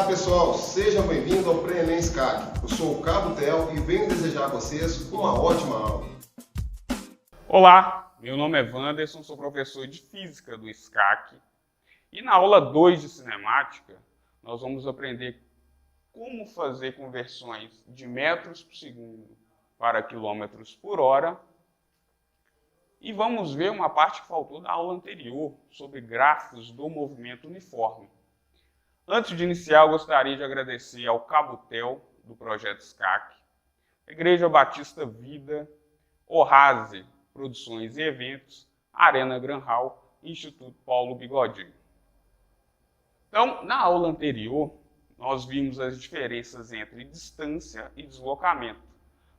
pessoal, sejam bem-vindos ao Pré-ENEM SCAC. Eu sou o Cabo Tel e venho desejar a vocês uma ótima aula. Olá, meu nome é Wanderson, sou professor de Física do SCAC e na aula 2 de Cinemática nós vamos aprender como fazer conversões de metros por segundo para quilômetros por hora e vamos ver uma parte que faltou da aula anterior sobre gráficos do movimento uniforme. Antes de iniciar, eu gostaria de agradecer ao Cabo Tel, do Projeto SCAC, Igreja Batista Vida, Orrase Produções e Eventos, Arena Gran Hall e Instituto Paulo Bigodinho. Então, na aula anterior, nós vimos as diferenças entre distância e deslocamento.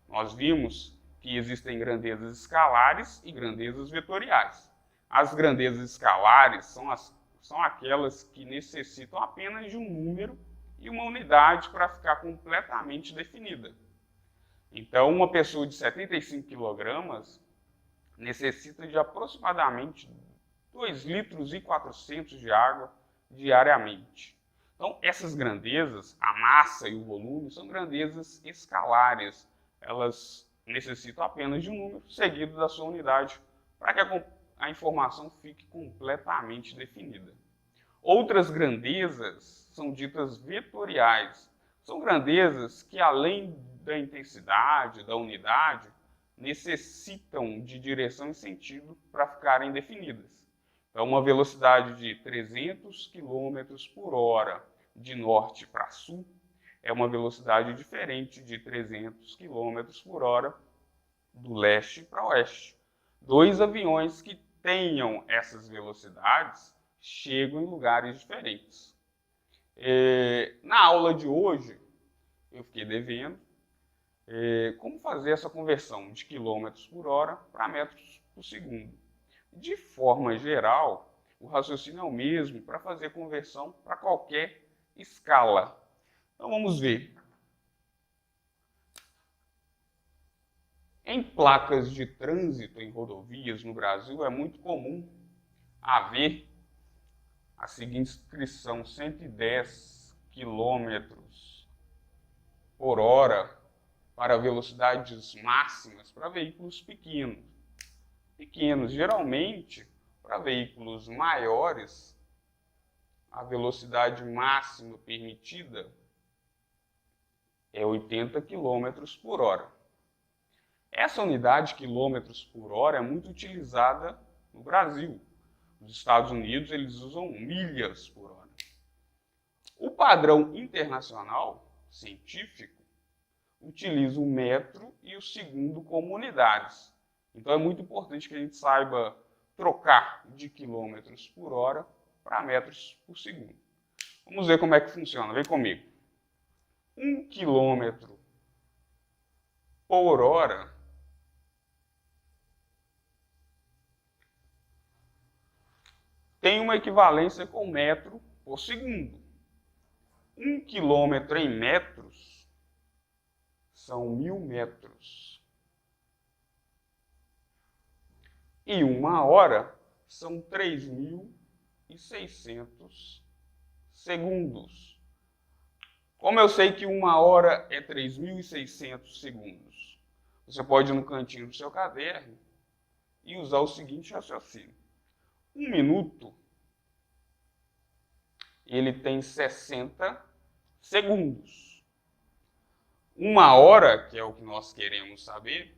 Nós vimos que existem grandezas escalares e grandezas vetoriais. As grandezas escalares são aquelas que necessitam apenas de um número e uma unidade para ficar completamente definida. Então, uma pessoa de 75 kg necessita de aproximadamente 2,4 litros de água diariamente. Então, essas grandezas, a massa e o volume, são grandezas escalares. Elas necessitam apenas de um número seguido da sua unidade para que a informação fique completamente definida. Outras grandezas são ditas vetoriais. São grandezas que, além da intensidade, da unidade, necessitam de direção e sentido para ficarem definidas. Então, uma velocidade de 300 km por hora de norte para sul é uma velocidade diferente de 300 km por hora do leste para oeste. Dois aviões que tenham essas velocidades chegam em lugares diferentes. Na aula de hoje, eu fiquei devendo como fazer essa conversão de quilômetros por hora para metros por segundo. De forma geral, o raciocínio é o mesmo para fazer conversão para qualquer escala. Então vamos ver. Em placas de trânsito em rodovias no Brasil é muito comum haver a seguinte inscrição: 110 km por hora para velocidades máximas para veículos pequenos. Geralmente, para veículos maiores, a velocidade máxima permitida é 80 km por hora. Essa unidade quilômetros por hora é muito utilizada no Brasil. Nos Estados Unidos, eles usam milhas por hora. O padrão internacional científico utiliza o metro e o segundo como unidades. Então é muito importante que a gente saiba trocar de quilômetros por hora para metros por segundo. Vamos ver como é que funciona. Vem comigo. 1 km por hora tem uma equivalência com metro por segundo. 1 km em metros são 1.000 metros. E 1 hora são 3.600 segundos. Como eu sei que 1 hora é 3.600 segundos, você pode ir no cantinho do seu caderno e usar o seguinte raciocínio. 1 minuto, ele tem 60 segundos. 1 hora, que é o que nós queremos saber,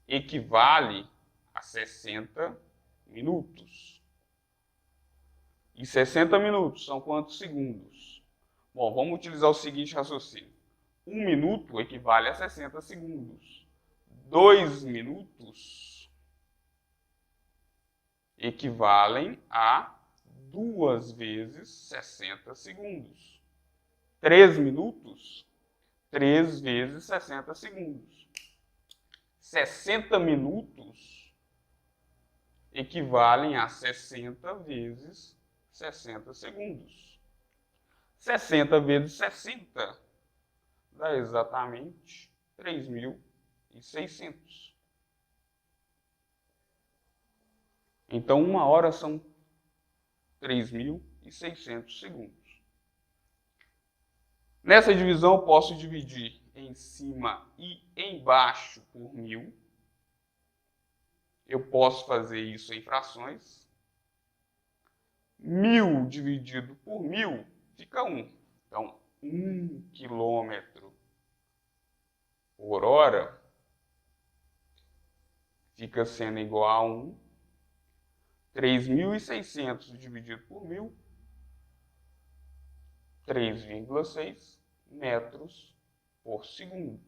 equivale a 60 minutos. E 60 minutos são quantos segundos? Bom, vamos utilizar o seguinte raciocínio. 1 minuto equivale a 60 segundos. 2 minutos equivalem a 2 vezes 60 segundos. 3 minutos, 3 vezes 60 segundos. 60 minutos equivalem a 60 vezes 60 segundos. 60 vezes 60 dá exatamente 3.600. Então, 1 hora são 3.600 segundos. Nessa divisão, eu posso dividir em cima e embaixo por 1000. Eu posso fazer isso em frações. 1000 dividido por 1000 fica 1. Então, 1 km por hora fica sendo igual a 1. 3.600 dividido por 1000, 3,6 metros por segundo.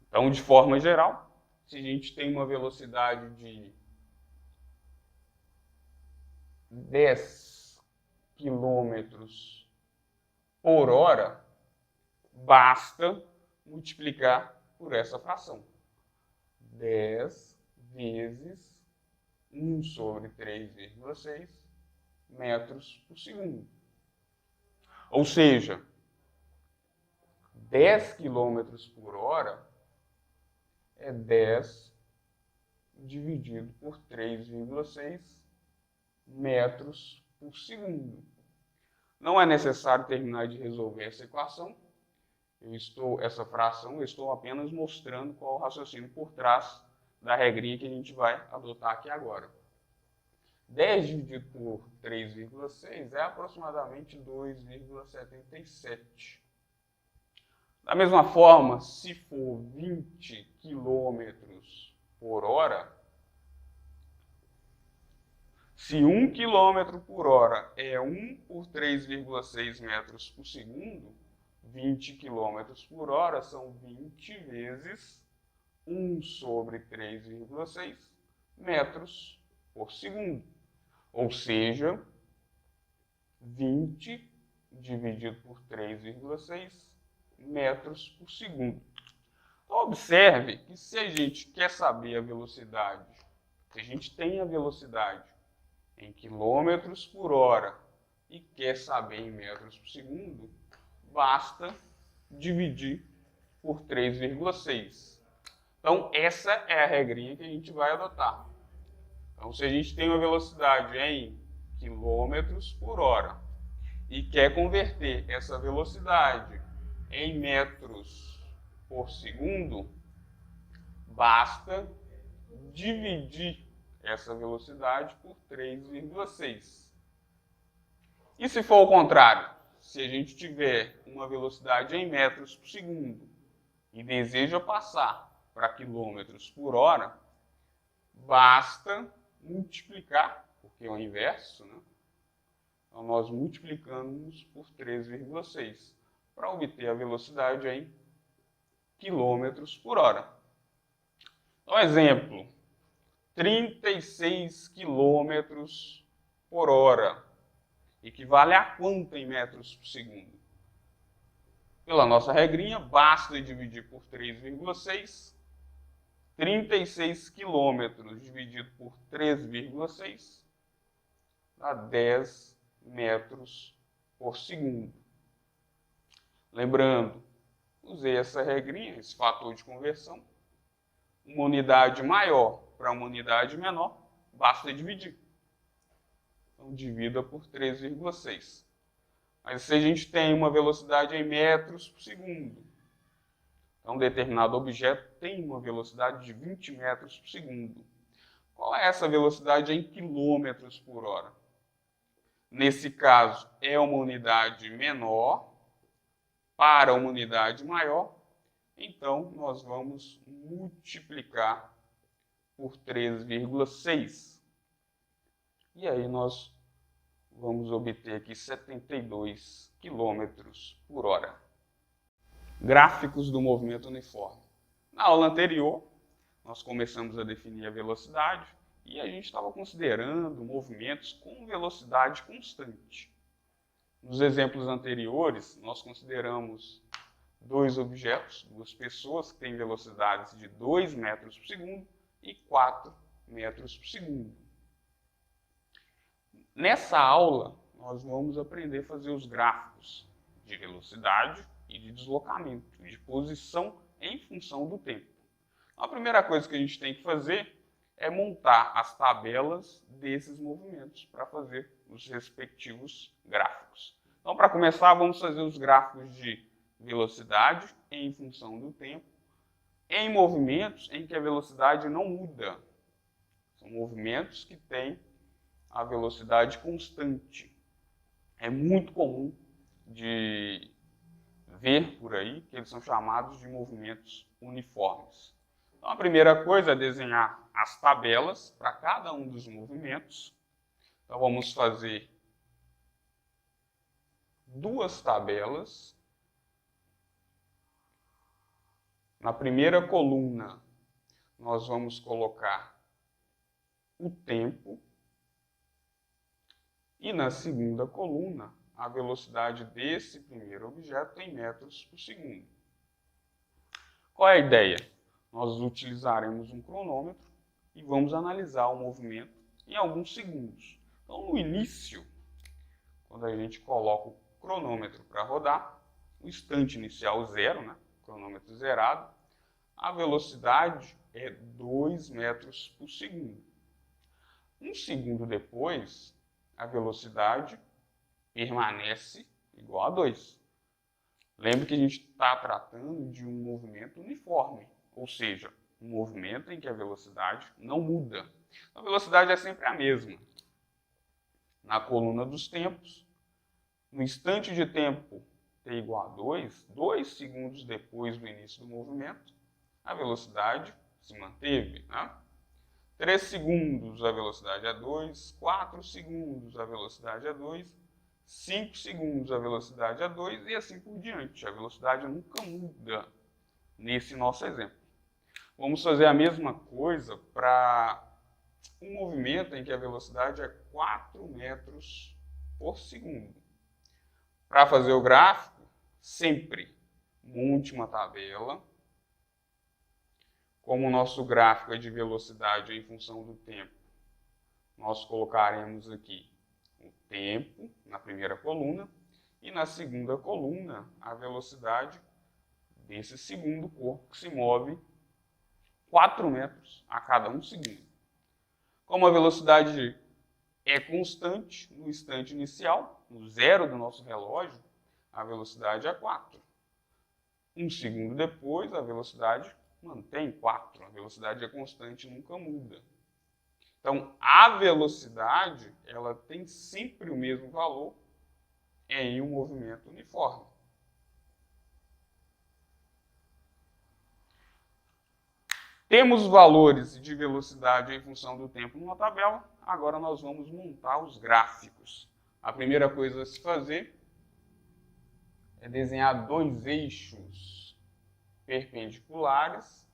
Então, de forma geral, se a gente tem uma velocidade de 10 km por hora, basta multiplicar por essa fração. 10 vezes 1 sobre 3,6 metros por segundo. Ou seja, 10 km por hora é 10 dividido por 3,6 metros por segundo. Não é necessário terminar de resolver essa equação. Essa fração, eu estou apenas mostrando qual é o raciocínio por trás da regrinha que a gente vai adotar aqui agora. 10 dividido por 3,6 é aproximadamente 2,77. Da mesma forma, se for 20 km por hora, se 1 km por hora é 1 por 3,6 metros por segundo, 20 km por hora são 20 vezes 1 sobre 3,6 metros por segundo. Ou seja, 20 dividido por 3,6 metros por segundo. Então, observe que se a gente quer saber a velocidade, se a gente tem a velocidade em quilômetros por hora e quer saber em metros por segundo, basta dividir por 3,6. Então, essa é a regrinha que a gente vai adotar. Então, se a gente tem uma velocidade em quilômetros por hora e quer converter essa velocidade em metros por segundo, basta dividir essa velocidade por 3,6. E se for o contrário? Se a gente tiver uma velocidade em metros por segundo e deseja passar para quilômetros por hora, basta multiplicar, porque é o inverso, né? Então, nós multiplicamos por 3,6 para obter a velocidade em quilômetros por hora. Então, exemplo, 36 quilômetros por hora equivale a quanto em metros por segundo? Pela nossa regrinha, basta dividir por 3,6. 36 quilômetros dividido por 3,6 dá 10 metros por segundo. Lembrando, usei essa regrinha, esse fator de conversão. Uma unidade maior para uma unidade menor, basta dividir. Então, divida por 3,6. Mas se a gente tem uma velocidade em metros por segundo, então, um determinado objeto tem uma velocidade de 20 metros por segundo. Qual é essa velocidade em quilômetros por hora? Nesse caso, é uma unidade menor para uma unidade maior. Então, nós vamos multiplicar por 3,6. E aí nós vamos obter aqui 72 quilômetros por hora. Gráficos do movimento uniforme. Na aula anterior, nós começamos a definir a velocidade e a gente estava considerando movimentos com velocidade constante. Nos exemplos anteriores, nós consideramos dois objetos, duas pessoas que têm velocidades de 2 metros por segundo e 4 metros por segundo. Nessa aula, nós vamos aprender a fazer os gráficos de velocidade e de deslocamento, de posição em função do tempo. A primeira coisa que a gente tem que fazer é montar as tabelas desses movimentos para fazer os respectivos gráficos. Então, para começar, vamos fazer os gráficos de velocidade em função do tempo, em movimentos em que a velocidade não muda. São movimentos que têm a velocidade constante. É muito comum de ver por aí que eles são chamados de movimentos uniformes. Então, a primeira coisa é desenhar as tabelas para cada um dos movimentos. Então, vamos fazer duas tabelas. Na primeira coluna, nós vamos colocar o tempo. E na segunda coluna, a velocidade desse primeiro objeto em metros por segundo. Qual é a ideia? Nós utilizaremos um cronômetro e vamos analisar o movimento em alguns segundos. Então, no início, quando a gente coloca o cronômetro para rodar, o instante inicial zero, né? Cronômetro zerado, a velocidade é 2 metros por segundo. Um segundo depois, a velocidade permanece igual a 2. Lembre que a gente está tratando de um movimento uniforme, ou seja, um movimento em que a velocidade não muda. A velocidade é sempre a mesma. Na coluna dos tempos, no instante de tempo t igual a 2, 2 segundos depois do início do movimento, a velocidade se manteve, né? 3 segundos a velocidade é 2, 4 segundos a velocidade é 2, 5 segundos a velocidade é 2 e assim por diante. A velocidade nunca muda nesse nosso exemplo. Vamos fazer a mesma coisa para um movimento em que a velocidade é 4 metros por segundo. Para fazer o gráfico, sempre monte uma tabela. Como o nosso gráfico é de velocidade em função do tempo, nós colocaremos aqui o tempo na primeira coluna e na segunda coluna a velocidade desse segundo corpo que se move 4 metros a cada 1 segundo. Como a velocidade é constante no instante inicial, no zero do nosso relógio, a velocidade é 4. 1 segundo depois, a velocidade mantém 4. A velocidade é constante, nunca muda. Então, a velocidade, ela tem sempre o mesmo valor em um movimento uniforme. Temos valores de velocidade em função do tempo numa tabela. Agora nós vamos montar os gráficos. A primeira coisa a se fazer é desenhar dois eixos perpendiculares,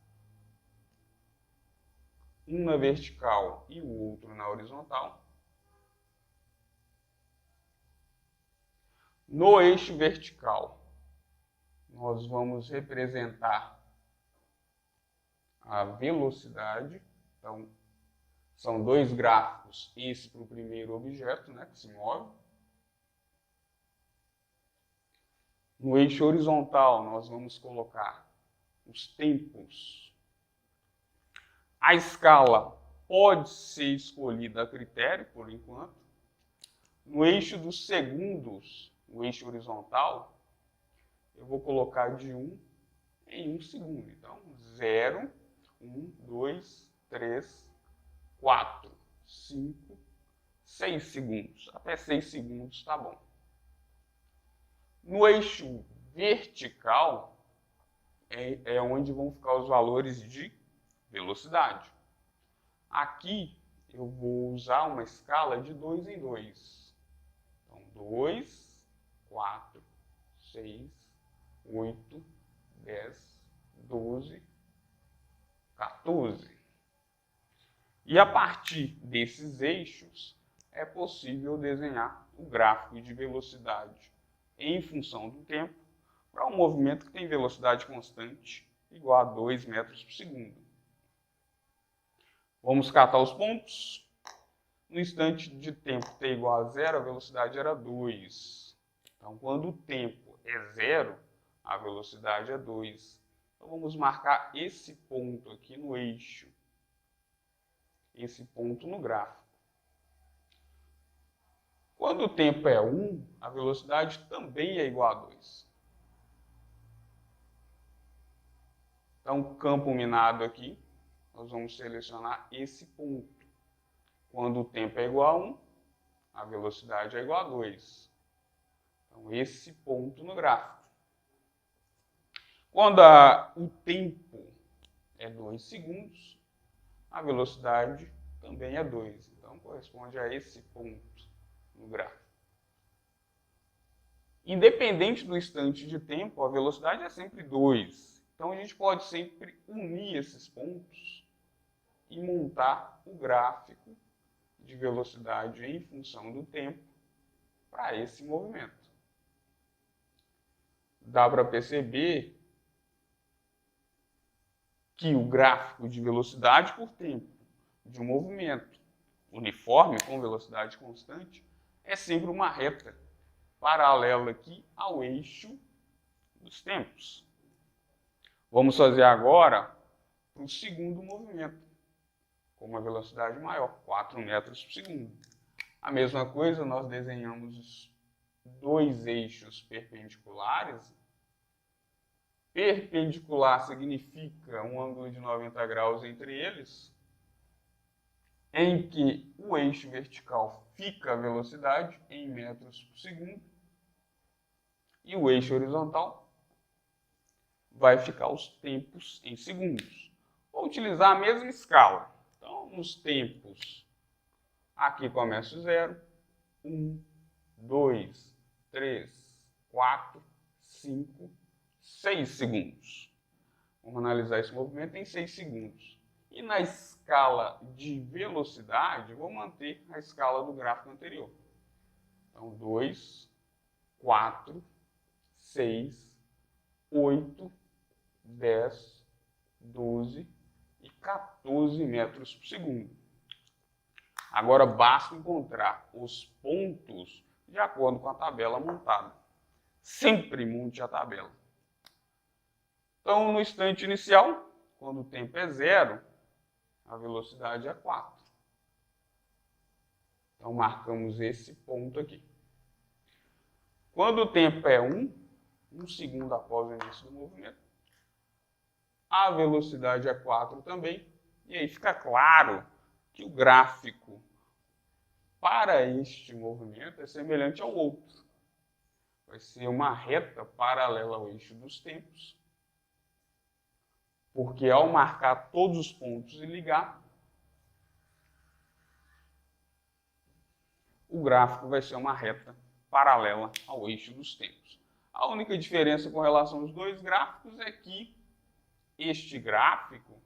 um na vertical e o outro na horizontal. No eixo vertical, nós vamos representar a velocidade. Então, são dois gráficos, esse para o primeiro objeto, né, que se move. No eixo horizontal, nós vamos colocar os tempos. A escala pode ser escolhida a critério, por enquanto. No eixo dos segundos, o eixo horizontal, eu vou colocar de 1 em 1 segundo. Então, 0, 1, 2, 3, 4, 5, 6 segundos. Até 6 segundos está bom. No eixo vertical, é onde vão ficar os valores de velocidade. Aqui, eu vou usar uma escala de 2 em 2. Então, 2, 4, 6, 8, 10, 12, 14. E a partir desses eixos, é possível desenhar o gráfico de velocidade em função do tempo para um movimento que tem velocidade constante igual a 2 metros por segundo. Vamos catar os pontos. No instante de tempo t igual a 0, a velocidade era 2. Então, quando o tempo é 0, a velocidade é 2. Então, vamos marcar esse ponto aqui no eixo. Esse ponto no gráfico. Quando o tempo é 1, a velocidade também é igual a 2. Então, campo minado aqui, nós vamos selecionar esse ponto. Quando o tempo é igual a 1, a velocidade é igual a 2. Então, esse ponto no gráfico. Quando o tempo é 2 segundos, a velocidade também é 2. Então, corresponde a esse ponto no gráfico. Independente do instante de tempo, a velocidade é sempre 2. Então, a gente pode sempre unir esses pontos e montar o gráfico de velocidade em função do tempo para esse movimento. Dá para perceber que o gráfico de velocidade por tempo de um movimento uniforme com velocidade constante é sempre uma reta paralela aqui ao eixo dos tempos. Vamos fazer agora para o segundo movimento, com uma velocidade maior, 4 metros por segundo. A mesma coisa, nós desenhamos os dois eixos perpendiculares. Perpendicular significa um ângulo de 90 graus entre eles, em que o eixo vertical fica a velocidade em metros por segundo e o eixo horizontal vai ficar os tempos em segundos. Vou utilizar a mesma escala. Então, nos tempos, aqui começa o 0, 1, 2, 3, 4, 5, 6 segundos. Vamos analisar esse movimento em 6 segundos. E na escala de velocidade, vou manter a escala do gráfico anterior. Então, 2, 4, 6, 8, 10, 12 e 14 metros por segundo. Agora, basta encontrar os pontos de acordo com a tabela montada. Sempre monte a tabela. Então, no instante inicial, quando o tempo é 0, a velocidade é 4. Então, marcamos esse ponto aqui. Quando o tempo é 1 segundo após o início do movimento, a velocidade é 4 também. E aí fica claro que o gráfico para este movimento é semelhante ao outro. Vai ser uma reta paralela ao eixo dos tempos, porque ao marcar todos os pontos e ligar, o gráfico vai ser uma reta paralela ao eixo dos tempos. A única diferença com relação aos dois gráficos é que este gráfico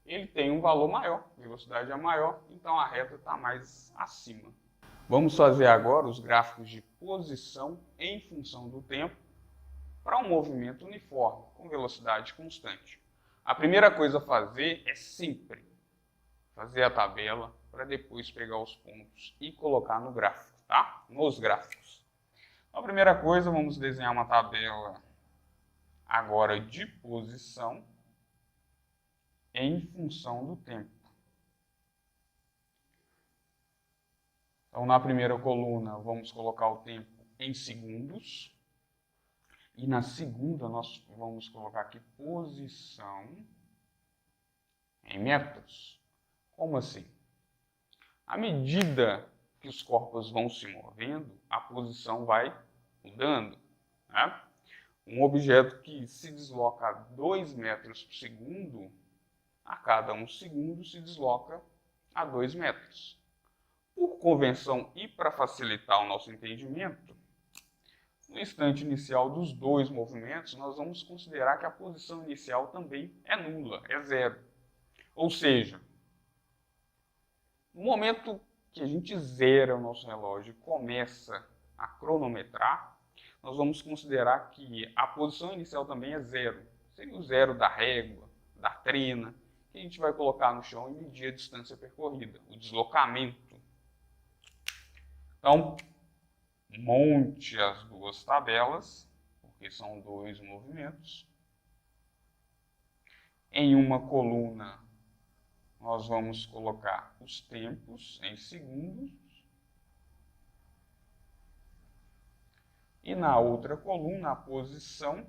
ele tem um valor maior, a velocidade é maior, então a reta está mais acima. Vamos fazer agora os gráficos de posição em função do tempo para um movimento uniforme, com velocidade constante. A primeira coisa a fazer é sempre fazer a tabela para depois pegar os pontos e colocar no gráfico, tá? Nos gráficos. Então, a primeira coisa, vamos desenhar uma tabela agora de posição em função do tempo. Então, na primeira coluna, vamos colocar o tempo em segundos. E na segunda, nós vamos colocar aqui posição em metros. Como assim? À medida que os corpos vão se movendo, a posição vai mudando, né? Um objeto que se desloca a 2 metros por segundo, a cada 1 segundo se desloca a 2 metros. Por convenção e para facilitar o nosso entendimento, no instante inicial dos dois movimentos, nós vamos considerar que a posição inicial também é nula, é 0. Ou seja, no momento que a gente zera o nosso relógio e começa a cronometrar, nós vamos considerar que a posição inicial também é 0. Seria o 0 da régua, da trena, que a gente vai colocar no chão e medir a distância percorrida, o deslocamento. Então, monte as duas tabelas, porque são dois movimentos. Em uma coluna, nós vamos colocar os tempos em segundos. e na outra coluna a posição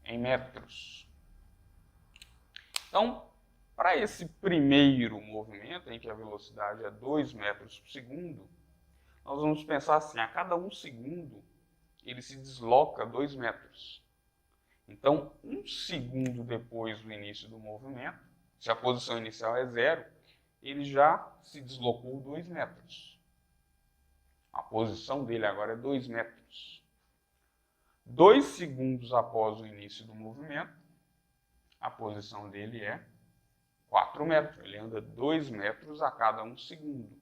em metros. Então, para esse primeiro movimento, em que a velocidade é 2 metros por segundo, nós vamos pensar assim, a cada 1 segundo ele se desloca 2 metros. Então, 1 segundo depois do início do movimento, se a posição inicial é 0, ele já se deslocou 2 metros. A posição dele agora é 2 metros. 2 segundos após o início do movimento, a posição dele é 4 metros. Ele anda 2 metros a cada 1 segundo.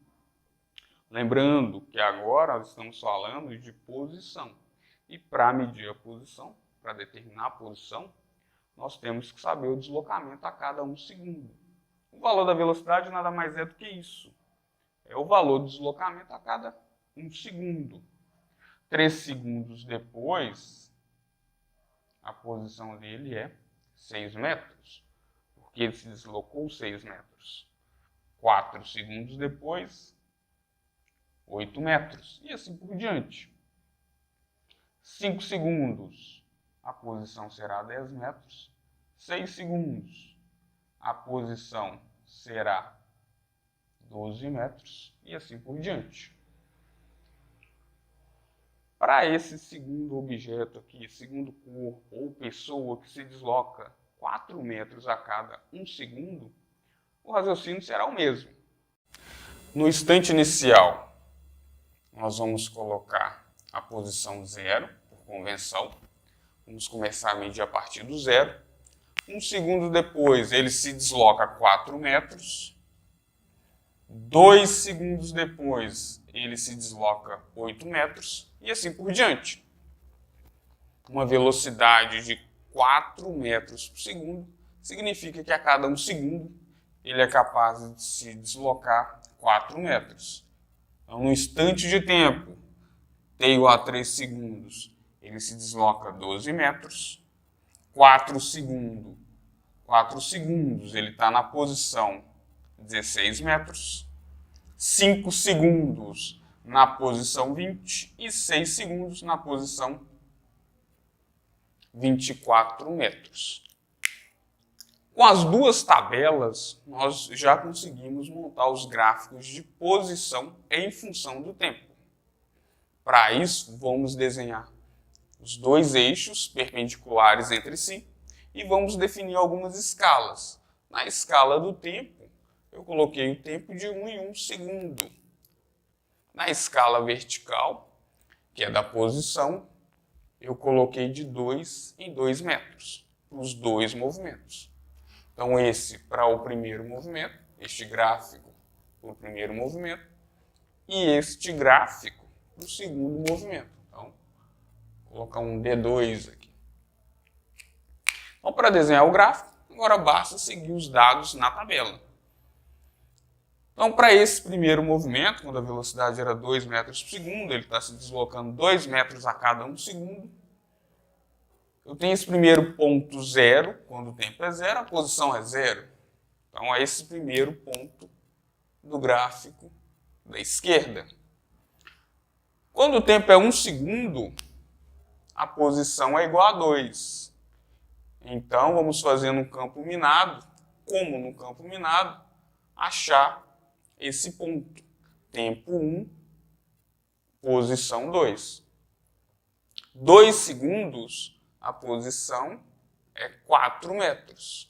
Lembrando que agora nós estamos falando de posição. E para medir a posição, para determinar a posição, nós temos que saber o deslocamento a cada 1 segundo. O valor da velocidade nada mais é do que isso. É o valor do deslocamento a cada 1 segundo. 3 segundos depois, a posição dele é 6 metros, porque ele se deslocou 6 metros. 4 segundos depois, 8 metros, e assim por diante. 5 segundos, a posição será 10 metros. 6 segundos, a posição será 12 metros, e assim por diante. Para esse segundo objeto aqui, segundo corpo ou pessoa que se desloca 4 metros a cada 1 segundo, o raciocínio será o mesmo. No instante inicial, nós vamos colocar a posição 0, por convenção. Vamos começar a medir a partir do 0. 1 segundo depois, ele se desloca 4 metros. 2 segundos depois, ele se desloca 8 metros. E assim por diante. Uma velocidade de 4 metros por segundo significa que a cada 1 segundo ele é capaz de se deslocar 4 metros. Então, no instante de tempo, t igual a 3 segundos, ele se desloca 12 metros. 4 segundos, ele está na posição 16 metros. 5 segundos na posição 20 e 6 segundos na posição 24 metros. Com as duas tabelas, nós já conseguimos montar os gráficos de posição em função do tempo. Para isso, vamos desenhar os dois eixos perpendiculares entre si e vamos definir algumas escalas. Na escala do tempo, eu coloquei o tempo de 1 em 1 segundo. Na escala vertical, que é da posição, eu coloquei de 2 em 2 metros, para os dois movimentos. Então, esse para o primeiro movimento, este gráfico para o primeiro movimento, e este gráfico para o segundo movimento. Então, vou colocar um D2 aqui. Então, para desenhar o gráfico, agora basta seguir os dados na tabela. Então, para esse primeiro movimento, quando a velocidade era 2 metros por segundo, ele está se deslocando 2 metros a cada 1 segundo. Eu tenho esse primeiro ponto 0, quando o tempo é 0, a posição é 0. Então, é esse primeiro ponto do gráfico da esquerda. Quando o tempo é 1 segundo, a posição é igual a 2. Então, vamos fazer no campo minado, como no campo minado, achar esse ponto. Tempo 1, posição 2. 2 segundos, a posição é 4 metros.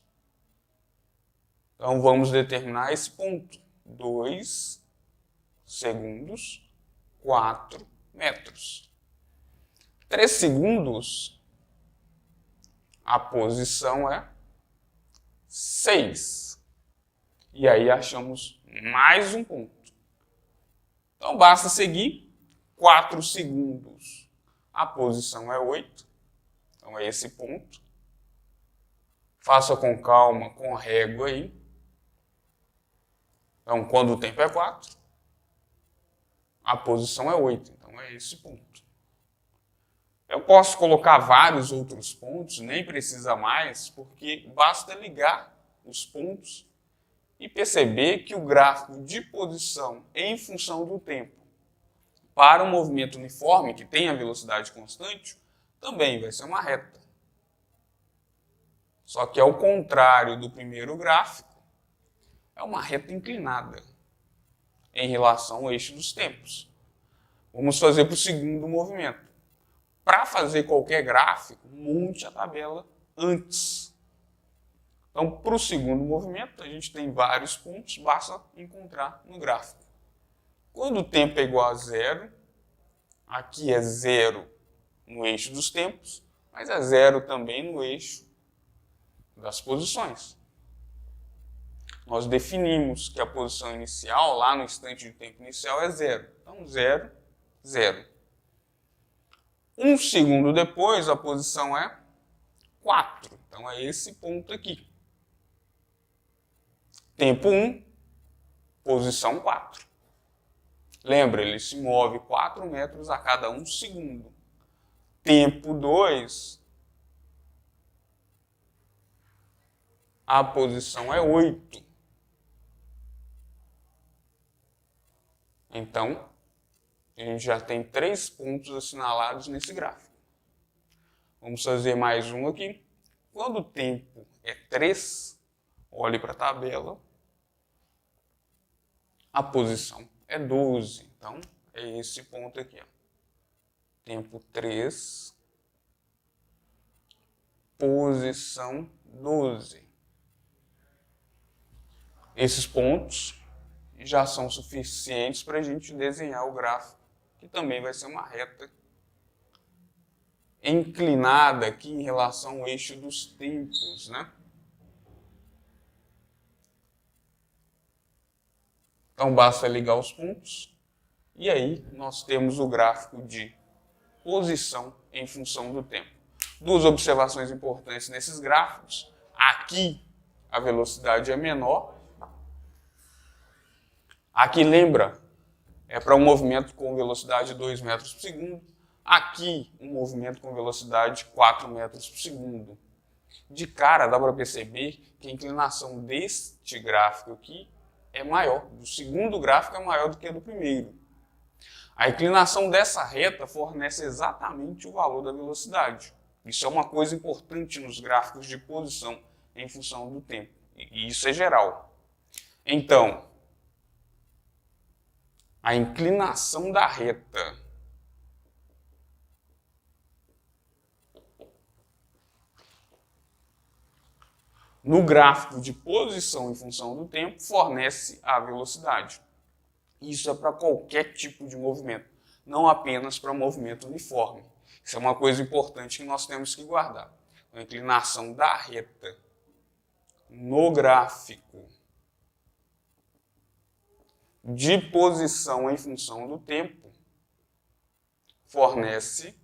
Então, vamos determinar esse ponto. 2 segundos, 4 metros. 3 segundos, a posição é 6. E aí achamos mais um ponto. Então, basta seguir 4 segundos. A posição é 8. Então, é esse ponto. Faça com calma, com régua aí. Então, quando o tempo é 4, a posição é 8. Então, é esse ponto. Eu posso colocar vários outros pontos, nem precisa mais, porque basta ligar os pontos e perceber que o gráfico de posição em função do tempo para um movimento uniforme, que tem a velocidade constante, também vai ser uma reta. Só que ao contrário do primeiro gráfico, é uma reta inclinada em relação ao eixo dos tempos. Vamos fazer para o segundo movimento. Para fazer qualquer gráfico, monte a tabela antes. Então, para o segundo movimento, a gente tem vários pontos, basta encontrar no gráfico. Quando o tempo é igual a zero, aqui é zero no eixo dos tempos, mas é zero também no eixo das posições. Nós definimos que a posição inicial, lá no instante de tempo inicial, é zero. Então, zero, zero. Um segundo depois, a posição é 4. Então, é esse ponto aqui. Tempo 1, posição 4. Lembra, ele se move 4 metros a cada 1 segundo. Tempo 2, a posição é 8. Então, a gente já tem 3 pontos assinalados nesse gráfico. Vamos fazer mais um aqui. Quando o tempo é 3, olhe para a tabela. A posição é 12. Então, é esse ponto aqui. Ó. Tempo 3, posição 12. Esses pontos já são suficientes para a gente desenhar o gráfico, que também vai ser uma reta inclinada aqui em relação ao eixo dos tempos, né? Então, basta ligar os pontos e aí nós temos o gráfico de posição em função do tempo. Duas observações importantes nesses gráficos. Aqui, a velocidade é menor. Aqui, lembra, é para um movimento com velocidade de 2 metros por segundo. Aqui, um movimento com velocidade de 4 metros por segundo. De cara, dá para perceber que a inclinação deste gráfico aqui é maior. O segundo gráfico é maior do que a do primeiro. A inclinação dessa reta fornece exatamente o valor da velocidade. Isso é uma coisa importante nos gráficos de posição em função do tempo. E isso é geral. Então, a inclinação da reta no gráfico de posição em função do tempo fornece a velocidade. Isso é para qualquer tipo de movimento, não apenas para movimento uniforme. Isso é uma coisa importante que nós temos que guardar. A inclinação da reta no gráfico de posição em função do tempo fornece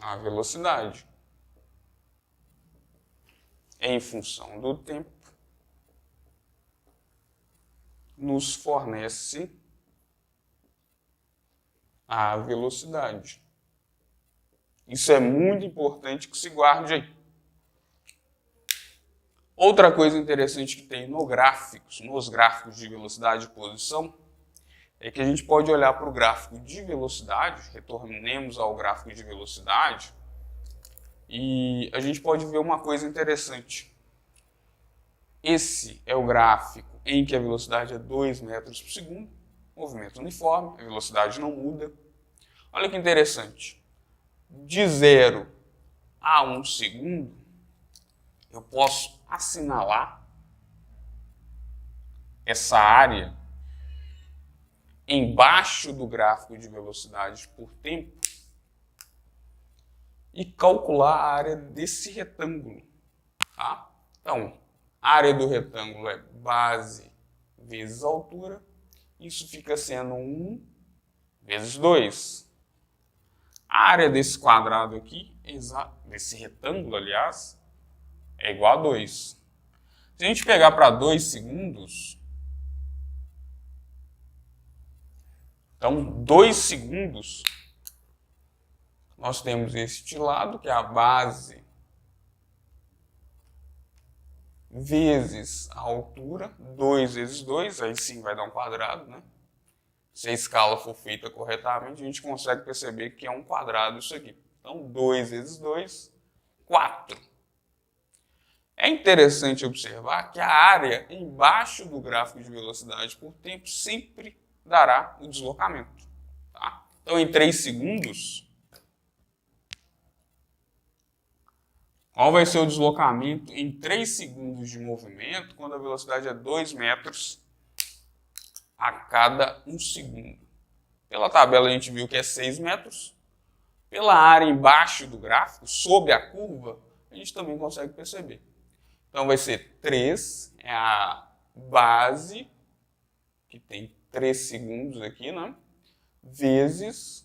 a velocidade. Em função do tempo, nos fornece a velocidade. Isso é muito importante que se guarde aí. Outra coisa interessante que tem nos gráficos de velocidade e posição, é que a gente pode olhar para o gráfico de velocidade, retornemos ao gráfico de velocidade, e a gente pode ver uma coisa interessante. Esse é o gráfico em que a velocidade é 2 metros por segundo, movimento uniforme, a velocidade não muda. Olha que interessante. De 0 a 1 segundo, eu posso assinalar essa área embaixo do gráfico de velocidade por tempo e calcular a área desse retângulo. Tá? Então, a área do retângulo é base vezes altura. Isso fica sendo 1 vezes 2. A área desse quadrado aqui, desse retângulo, aliás, é igual a 2. Se a gente pegar para 2 segundos, então 2 segundos, nós temos este lado, que é a base vezes a altura, 2 vezes 2, aí sim vai dar um quadrado, né? Se a escala for feita corretamente, a gente consegue perceber que é um quadrado isso aqui. Então, 2 vezes 2, 4. É interessante observar que a área embaixo do gráfico de velocidade por tempo sempre dará o deslocamento. Tá? Então, em 3 segundos, qual vai ser o deslocamento em 3 segundos de movimento quando a velocidade é 2 metros a cada 1 segundo? Pela tabela a gente viu que é 6 metros. Pela área embaixo do gráfico, sob a curva, a gente também consegue perceber. Então vai ser 3, é a base, que tem 3 segundos aqui, né? Vezes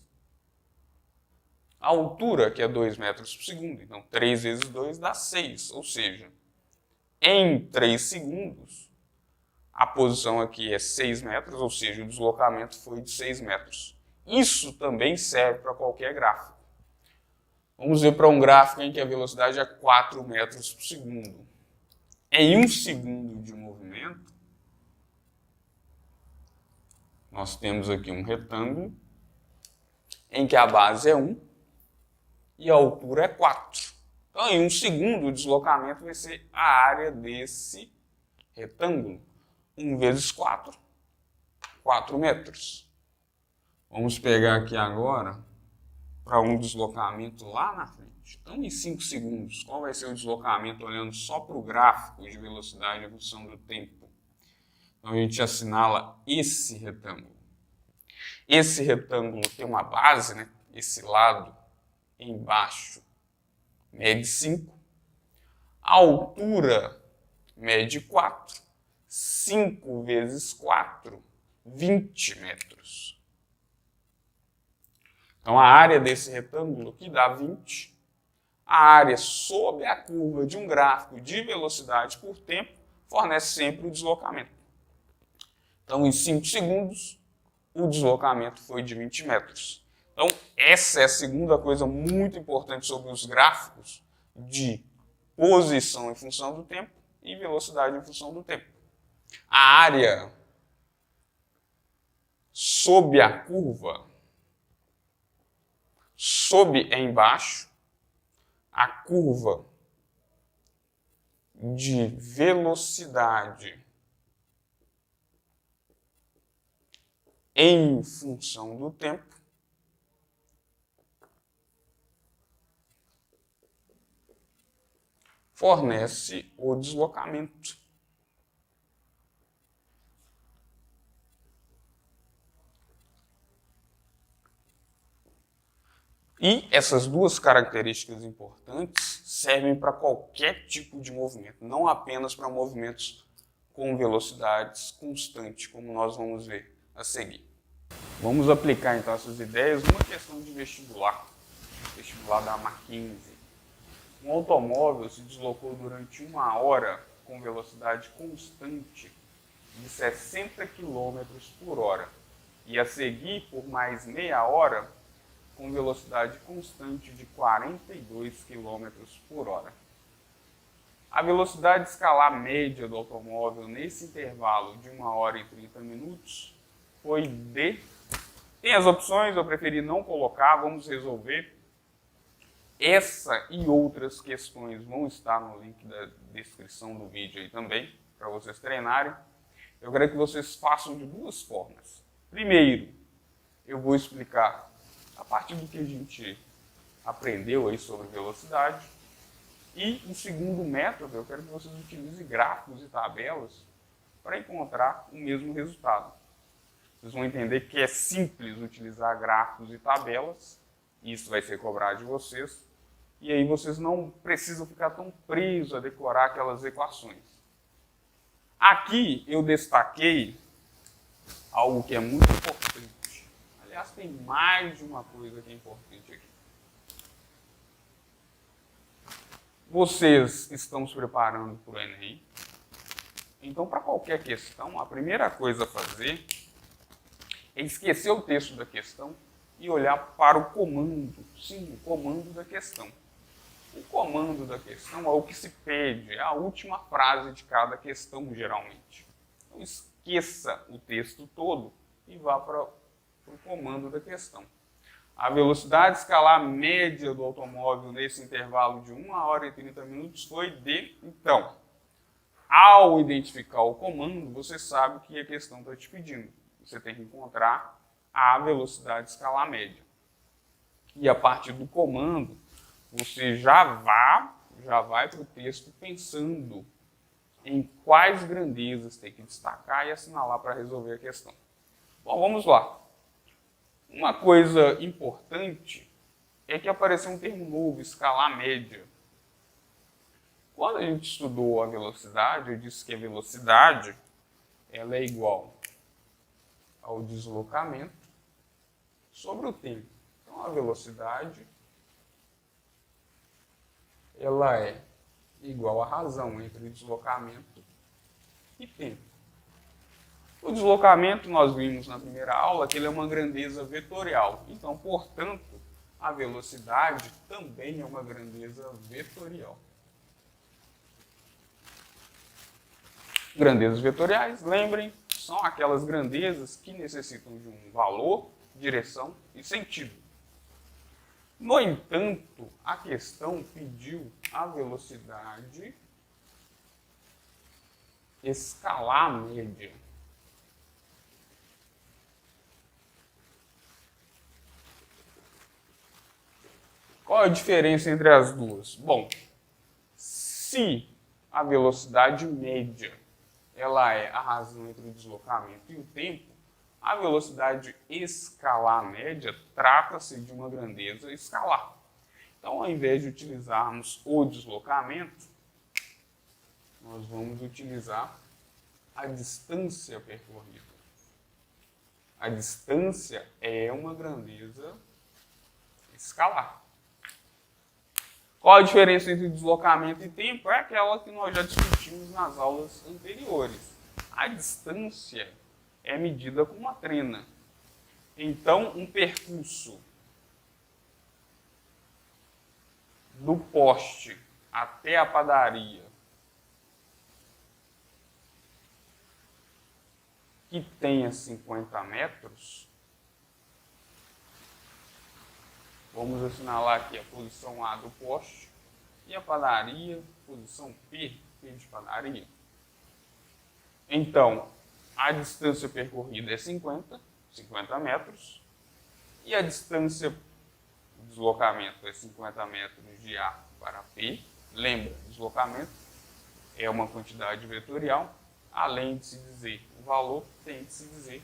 a altura, que é 2 metros por segundo. Então 3 vezes 2 dá 6, ou seja, em 3 segundos, a posição aqui é 6 metros, ou seja, o deslocamento foi de 6 metros. Isso também serve para qualquer gráfico. Vamos ver para um gráfico em que a velocidade é 4 metros por segundo. Em 1 segundo de movimento, nós temos aqui um retângulo em que a base é 1 e a altura é 4. Então, em 1 segundo, o deslocamento vai ser a área desse retângulo. 1 vezes 4, 4 metros. Vamos pegar aqui agora para um deslocamento lá na frente. Então, em 5 segundos, qual vai ser o deslocamento olhando só para o gráfico de velocidade em função do tempo? Então, a gente assinala esse retângulo. Esse retângulo tem uma base, né? Esse lado embaixo mede 5. A altura mede 4. 5 vezes 4, 20 metros. Então, a área desse retângulo aqui dá 20. A área sob a curva de um gráfico de velocidade por tempo fornece sempre o deslocamento. Então, em 5 segundos, o deslocamento foi de 20 metros. Então, essa é a segunda coisa muito importante sobre os gráficos de posição em função do tempo e velocidade em função do tempo. A área sob a curva, sob é embaixo, a curva de velocidade em função do tempo fornece o deslocamento. E essas duas características importantes servem para qualquer tipo de movimento, não apenas para movimentos com velocidades constantes, como nós vamos ver a seguir. Vamos aplicar então essas ideias numa questão de vestibular da Mackenzie. Um automóvel se deslocou durante 1 hora com velocidade constante de 60 km por hora e a seguir por mais meia hora com velocidade constante de 42 km por hora. A velocidade escalar média do automóvel nesse intervalo de 1 hora e 30 minutos foi d. Tem as opções, eu preferi não colocar, vamos resolver. Essa e outras questões vão estar no link da descrição do vídeo aí também, para vocês treinarem. Eu quero que vocês façam de duas formas. Primeiro, eu vou explicar a partir do que a gente aprendeu aí sobre velocidade. E o segundo método, eu quero que vocês utilizem gráficos e tabelas para encontrar o mesmo resultado. Vocês vão entender que é simples utilizar gráficos e tabelas, e isso vai ser cobrado de vocês, e aí vocês não precisam ficar tão presos a decorar aquelas equações. Aqui eu destaquei algo que é muito importante. Aliás, tem mais de uma coisa que é importante aqui. Vocês estão se preparando para o Enem. Então, para qualquer questão, a primeira coisa a fazer é esquecer o texto da questão e olhar para o comando. Sim, o comando da questão. O comando da questão é o que se pede, é a última frase de cada questão, geralmente. Então, esqueça o texto todo e vá para para o comando da questão. A velocidade escalar média do automóvel nesse intervalo de 1 hora e 30 minutos foi de... Então, ao identificar o comando, você sabe que a questão está te pedindo. Você tem que encontrar a velocidade escalar média. E a partir do comando, você já vai para o texto pensando em quais grandezas tem que destacar e assinalar para resolver a questão. Bom, vamos lá. Uma coisa importante é que apareceu um termo novo, escalar média. Quando a gente estudou a velocidade, eu disse que a velocidade ela é igual ao deslocamento sobre o tempo. Então, a velocidade ela é igual à razão entre deslocamento e tempo. O deslocamento, nós vimos na primeira aula, que ele é uma grandeza vetorial. Então, portanto, a velocidade também é uma grandeza vetorial. Grandezas vetoriais, lembrem, são aquelas grandezas que necessitam de um valor, direção e sentido. No entanto, a questão pediu a velocidade escalar média. Qual a diferença entre as duas? Bom, se a velocidade média ela é a razão entre o deslocamento e o tempo, a velocidade escalar média trata-se de uma grandeza escalar. Então, ao invés de utilizarmos o deslocamento, nós vamos utilizar a distância percorrida. A distância é uma grandeza escalar. Qual a diferença entre deslocamento e tempo? É aquela que nós já discutimos nas aulas anteriores. A distância é medida com uma trena. Então, um percurso do poste até a padaria que tenha 50 metros, vamos assinalar aqui a posição A do poste e a padaria, posição P de padaria. Então, a distância percorrida é 50 metros, e a distância do deslocamento é 50 metros de A para P. Lembra, deslocamento é uma quantidade vetorial, além de se dizer o valor, tem de se dizer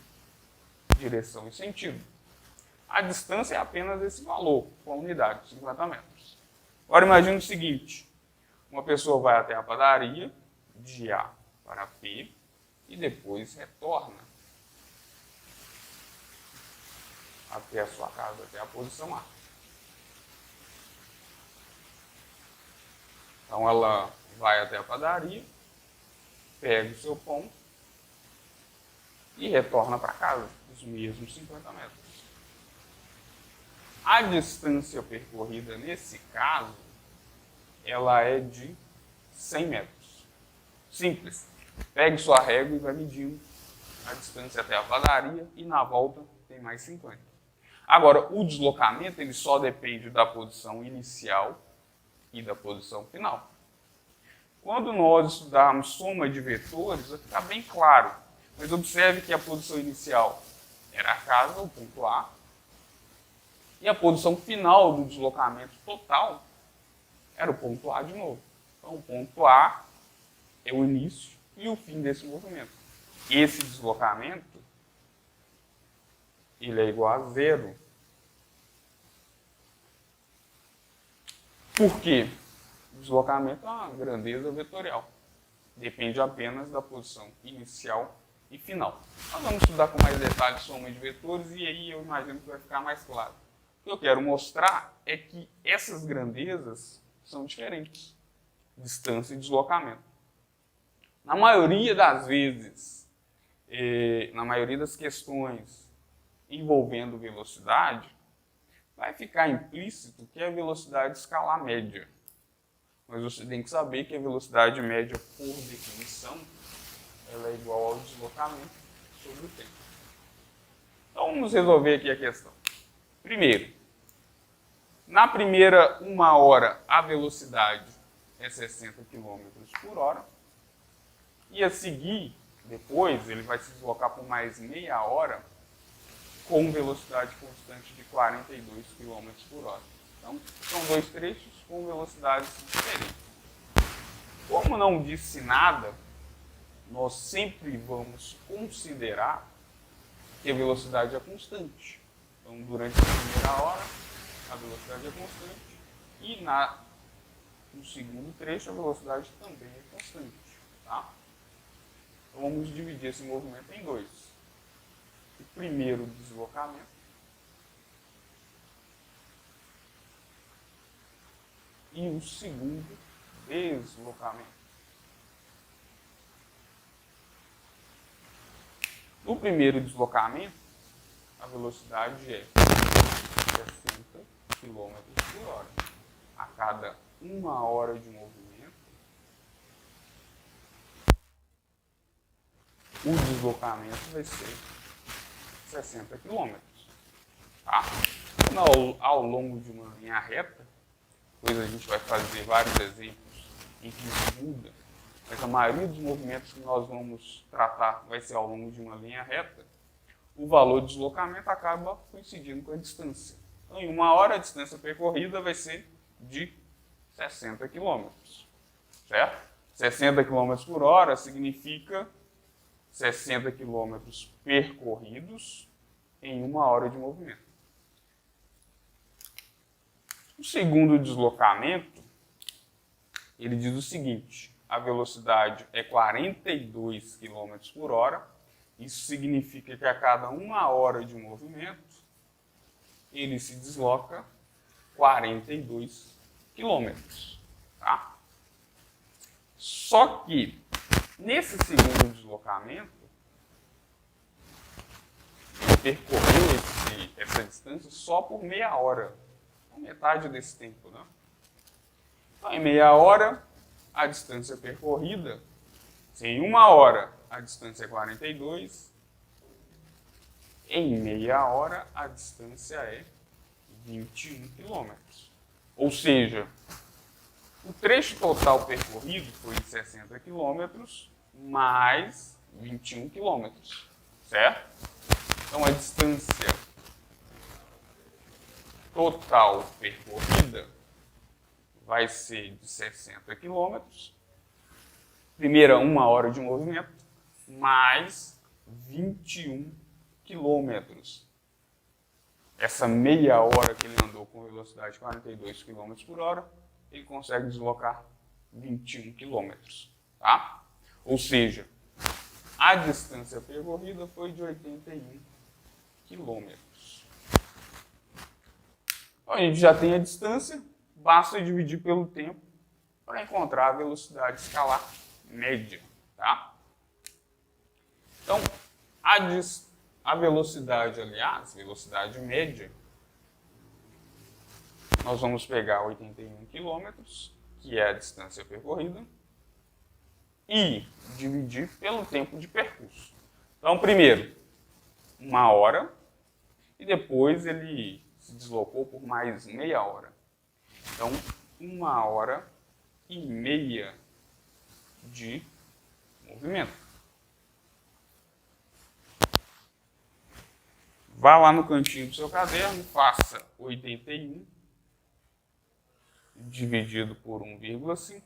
direção e sentido. A distância é apenas esse valor, com a unidade, 50 metros. Agora imagine o seguinte, uma pessoa vai até a padaria, de A para P, e depois retorna até a sua casa, até a posição A. Então ela vai até a padaria, pega o seu pão e retorna para casa, os mesmos 50 metros. A distância percorrida nesse caso, ela é de 100 metros. Simples. Pegue sua régua e vai medindo a distância até a padaria e na volta tem mais 50. Agora, o deslocamento ele só depende da posição inicial e da posição final. Quando nós estudarmos soma de vetores, vai ficar bem claro. Mas observe que a posição inicial era a casa, o ponto A, e a posição final do deslocamento total era o ponto A de novo. Então, o ponto A é o início e o fim desse movimento. Esse deslocamento ele é igual a zero. Por quê? O deslocamento é uma grandeza vetorial. Depende apenas da posição inicial e final. Nós vamos estudar com mais detalhes soma de vetores e aí eu imagino que vai ficar mais claro. O que eu quero mostrar é que essas grandezas são diferentes. Distância e deslocamento. Na maioria das vezes, na maioria das questões envolvendo velocidade, vai ficar implícito que é a velocidade escalar média. Mas você tem que saber que a velocidade média, por definição, ela é igual ao deslocamento sobre o tempo. Então, Vamos resolver aqui a questão. Primeiro, na primeira 1 hora, a velocidade é 60 km por hora. E a seguir, depois, ele vai se deslocar por mais meia hora com velocidade constante de 42 km por hora. Então, são dois trechos com velocidades diferentes. Como não disse nada, nós sempre vamos considerar que a velocidade é constante. Então, durante a primeira hora, a velocidade é constante e no segundo trecho a velocidade também é constante. Tá? Então, vamos dividir esse movimento em dois. O primeiro deslocamento e o segundo deslocamento. No primeiro deslocamento, a velocidade é 60 km por hora. A cada 1 hora de movimento, o deslocamento vai ser 60 km. Tá? Ao longo de uma linha reta, depois a gente vai fazer vários exemplos em que isso muda, mas a maioria dos movimentos que nós vamos tratar vai ser ao longo de uma linha reta, o valor de deslocamento acaba coincidindo com a distância. Então, em 1 hora, a distância percorrida vai ser de 60 km. Certo? 60 km por hora significa 60 km percorridos em 1 hora de movimento. O segundo deslocamento, ele diz o seguinte: a velocidade é 42 km por hora. Isso significa que a cada 1 hora de movimento, ele se desloca 42 km. Tá? Só que, nesse segundo deslocamento, ele percorreu essa distância só por meia hora. Metade desse tempo, né? Então, em meia hora, a distância percorrida, se em 1 hora a distância é 42, em meia hora a distância é 21 km. Ou seja, o trecho total percorrido foi de 60 km mais 21 km, certo? Então, a distância total percorrida vai ser de 60 km, primeira 1 hora de movimento, mais 21 km. Essa meia hora que ele andou com velocidade de 42 km por hora, ele consegue deslocar 21 km. Tá? Ou seja, a distância percorrida foi de 81 km. Então, a gente já tem a distância, basta dividir pelo tempo para encontrar a velocidade escalar média. Tá? Então, a velocidade, aliás, velocidade média, nós vamos pegar 81 km, que é a distância percorrida, e dividir pelo tempo de percurso. Então, primeiro, 1 hora, e depois ele se deslocou por mais meia hora. Então, 1 hora e meia de movimento. Vá lá no cantinho do seu caderno, faça 81 dividido por 1,5.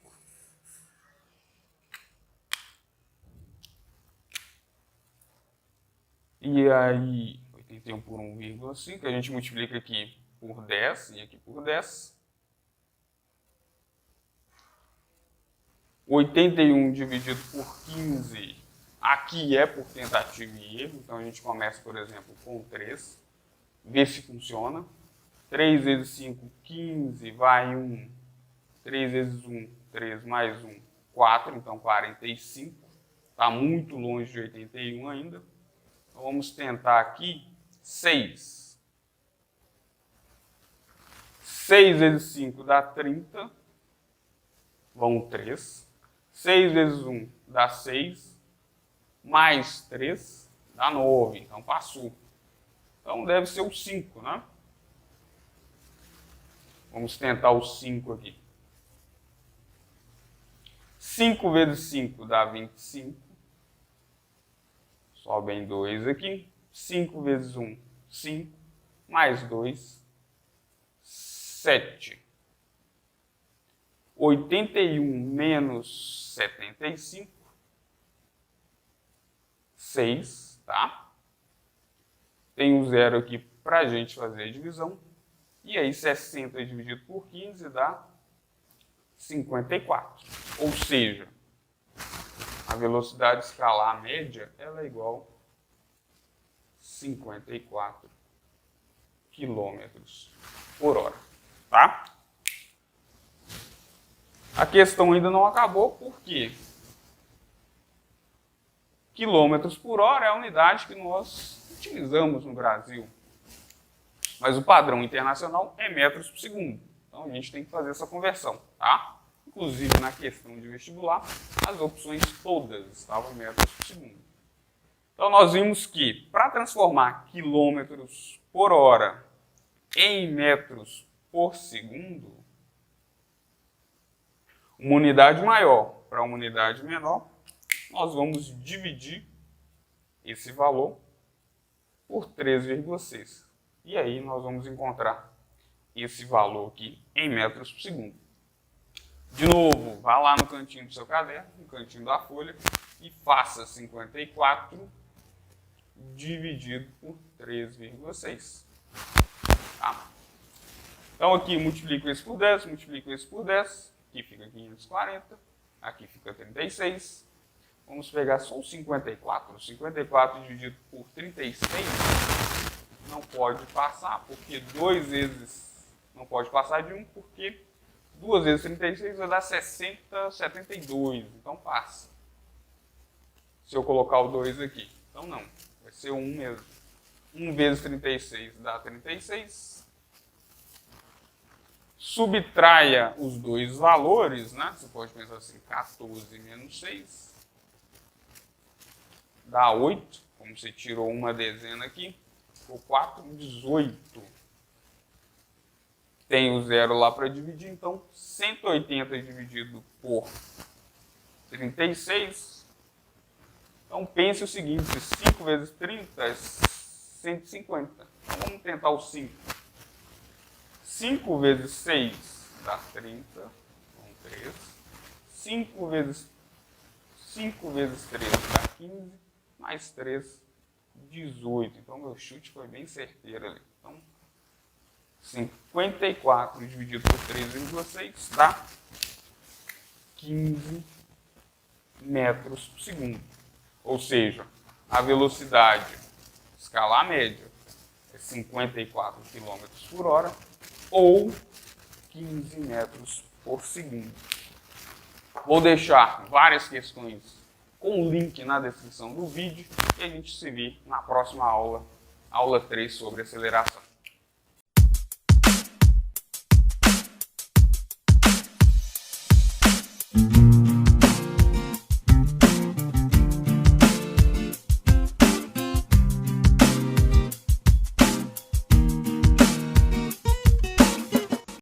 E aí, 81 por 1,5, a gente multiplica aqui por 10 e aqui por 10. 81 dividido por 15, aqui é por tentativa e erro, então a gente começa, por exemplo, com 3, vê se funciona. 3 vezes 5, 15, vai 1. 3 vezes 1, 3 mais 1, 4, então 45. Está muito longe de 81 ainda. Então vamos tentar aqui 6. 6 vezes 5 dá 30, vão 3. 6 vezes 1 dá 6, mais 3 dá 9, então passou. Então Então deve ser o 5, né? Vamos tentar o 5 aqui. 5 vezes 5 dá 25. Sobem 2 aqui. 5 vezes 1, 5. Mais 2, 7. 81 menos 75. 6, tá? Tem um zero aqui para a gente fazer a divisão. E aí 60 dividido por 15 dá 54. Ou seja, a velocidade escalar média ela é igual a 54 km por hora. Tá? A questão ainda não acabou porque quilômetros por hora é a unidade que nós utilizamos no Brasil. Mas o padrão internacional é metros por segundo. Então a gente tem que fazer essa conversão, tá? Inclusive na questão de vestibular, as opções todas estavam em metros por segundo. Então nós vimos que para transformar quilômetros por hora em metros por segundo, uma unidade maior para uma unidade menor, nós vamos dividir esse valor por 3,6. E aí nós vamos encontrar esse valor aqui em metros por segundo. De novo, vá lá no cantinho do seu caderno, no cantinho da folha, e faça 54 dividido por 3,6. Tá? Então aqui multiplico esse por 10, multiplico esse por 10, aqui fica 540, aqui fica 36. Vamos pegar só o 54. 54 dividido por 36 não pode passar, porque 2 vezes não pode passar de 1, porque 2 vezes 36 vai dar 60, 72. Então passa. Se eu colocar o 2 aqui. Então não, vai ser 1 mesmo. 1 vezes 36 dá 36. Subtraia os dois valores, né? Você pode pensar assim, 14 menos 6. Dá 8, como você tirou uma dezena aqui, ficou 4, 18. Tem o zero lá para dividir, então 180 dividido por 36. Então pense o seguinte, 5 vezes 30 é 150. Então vamos tentar o 5. 5 vezes 6 dá 30, então 3. 5 vezes 3 dá 15. Mais 3, 18. Então, meu chute foi bem certeiro ali. Então, 54 dividido por 3,6 dá 15 metros por segundo. Ou seja, a velocidade escalar média é 54 km por hora ou 15 metros por segundo. Vou deixar várias questões com o link na descrição do vídeo e a gente se vê na próxima aula, aula 3 sobre aceleração.